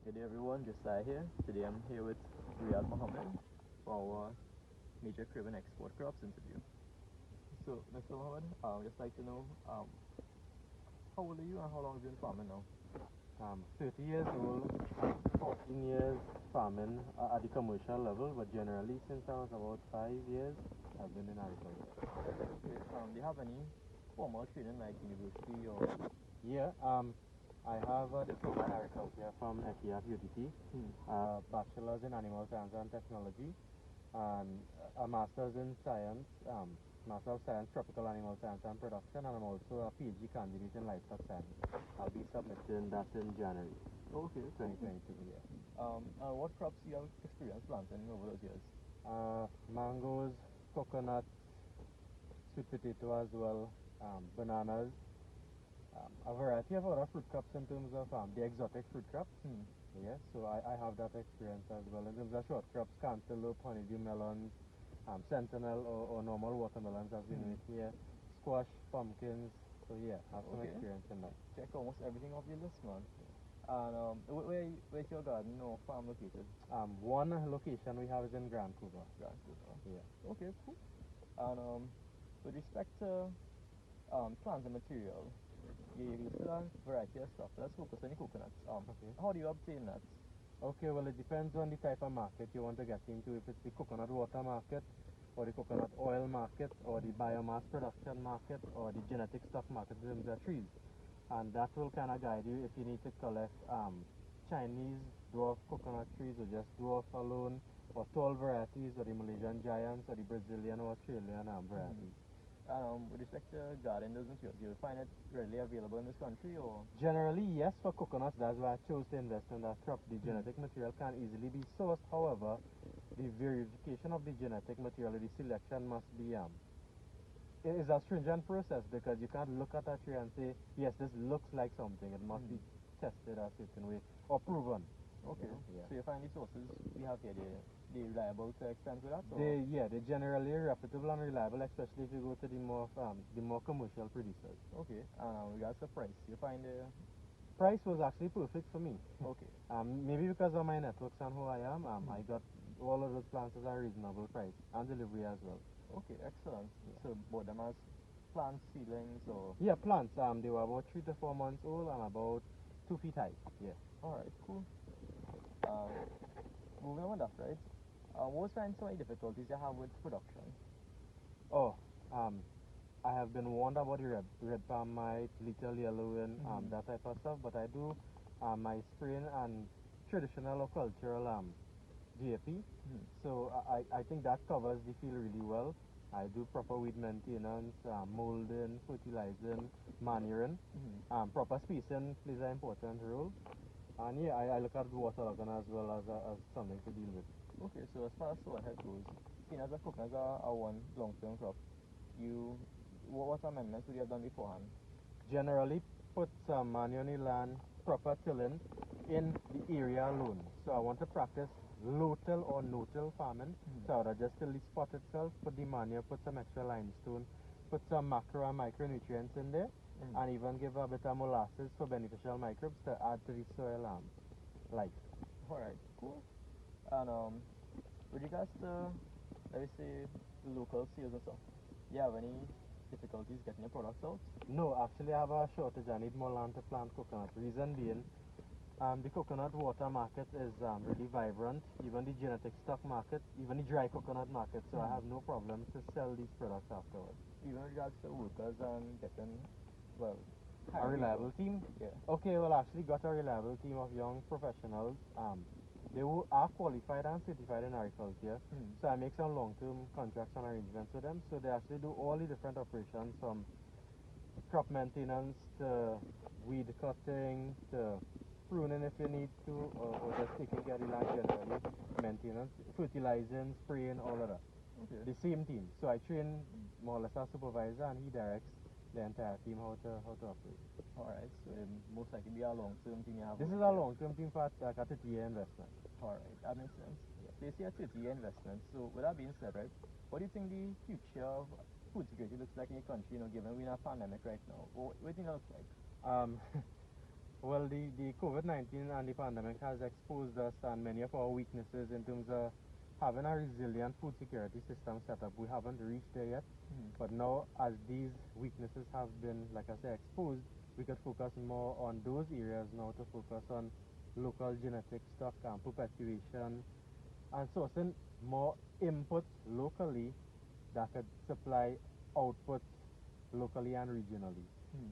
Hey there everyone, Josiah here. Today I'm here with Riyad Mohammed for our major Caribbean export crops interview. So, Mr. Mohammed, just like to know, how old are you and how long have you been farming now? 30 years old, 14 years farming at the commercial level, but generally since I was about 5 years, I've been in agriculture. Okay, do you have any formal training like university or? Yeah, I have a diploma in agriculture from ETIAP UTT, Hmm. bachelor's in animal science and technology, and a master's in science, master of science, tropical animal science and production, and I'm also a PhD candidate in livestock science. I'll be submitting that in January Okay, cool. 2022. Yeah. What crops do you have experience planting over those years? Mangoes, coconut, sweet potato as well, bananas, a variety of other fruit crops in terms of the exotic fruit crops. Hmm. Yeah, so I have that experience as well in terms of short crops, cantaloupe, honeydew melons, sentinel or normal watermelons as we know Hmm. it here, squash, pumpkins. So yeah, I have some Okay. experience in that. Check almost everything off your list, man. And where's your garden or farm located? One location we have is in Grand Couva. Vancouver. Yeah. Okay, cool. And with respect to plants and material, you listed a variety of stuff. Let's focus on the coconuts. Okay. How do you obtain that? Okay, well, it depends on the type of market you want to get into. If it's the coconut water market, or the coconut oil market, or the biomass production market, or the genetic stock market in terms of trees. And that will kind of guide you if you need to collect Chinese dwarf coconut trees, or just dwarf alone, or tall varieties, or the Malaysian giants, or the Brazilian or Australian varieties. With respect to garden those materials, do you find it readily available in this country or? Generally, yes, for coconuts, that's why I chose to invest in that crop. The genetic material can easily be sourced. However, the verification of the genetic material, the selection must be it is a stringent process because you can't look at a tree and say, yes, this looks like something. It must be tested a certain way or proven. Okay. Yeah. So you find the sources we have here, they reliable to extent with that or? They're generally reputable and reliable, especially if you go to the more commercial producers. Okay. And regards to price, you find Price was actually perfect for me. okay. Maybe because of my networks and who I am, I got all of those plants at a reasonable price and delivery as well. Okay, excellent. Yeah. So bought them as plant seedlings or? Yeah, plants. They were about 3 to 4 months old and about 2 feet high. Yeah. Alright, cool. Um, moving on with that, right? What was some of the difficulties you have with production? Oh, I have been warned about the red palm mite, little yellowing, that type of stuff. But I do my spraying and traditional or cultural GAP. So I think that covers the field really well. I do proper weed maintenance, molding, fertilizing, manuring. Proper spacing plays an important role. And yeah, I look at the waterlogging as well as something to deal with. Okay, so as far as soil goes, seeing as a coconut are one long-term crop, you what amendments would you have done beforehand? Generally put some manual land, proper tilling in the area alone. So I want to practice low-till or no-till farming. So I would just till the spot itself, put the manure, put some extra limestone, put some macro and micronutrients in there, and even give a bit of molasses for beneficial microbes to add to the soil life. Alright, cool. And with regards to, let me say, local sales and stuff, do you have any difficulties getting your products out? No, actually I have a shortage. I need more land to plant coconut. Reason being, the coconut water market is really vibrant, even the genetic stock market, even the dry coconut market, so I have no problem to sell these products afterwards. Even with regards to workers and getting, well, A hiring reliable people. team? Yeah. Okay, well, I actually got a reliable team of young professionals. They who are qualified and certified in agriculture, so I make some long-term contracts and arrangements with them, so they actually do all the different operations from crop maintenance to weed cutting to pruning if you need to, or just taking care of the land generally, maintenance, fertilizing, spraying, all of that. Okay. The same team. So I train more or less a supervisor and he directs the entire team how to operate. Alright, so it most likely be a long-term thing you have. This is over a there. long-term team for like a 30-year investment. Alright, that makes sense. So you see a 30-year investment. So with that being said, right, what do you think the future of food security looks like in your country, given we're in a pandemic right now? What do you think it looks like? Um, Well, the COVID-19 and the pandemic has exposed us and many of our weaknesses in terms of having a resilient food security system set up. We haven't reached there yet, but now as these weaknesses have been, like I say, exposed, we could focus more on those areas now to focus on local genetic stock and perpetuation and sourcing more input locally that could supply output locally and regionally.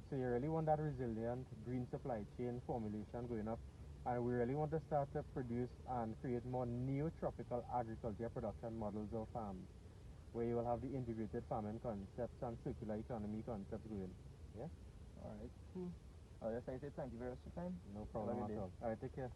So you really want that resilient green supply chain formulation going up, and we really want to start to produce and create more neotropical agriculture production models of farms, where you will have the integrated farming concepts and circular economy concepts going. Yeah? Alright, cool. Just like I said, thank you very much for your time. No Have a problem good at day. all. Alright, take care.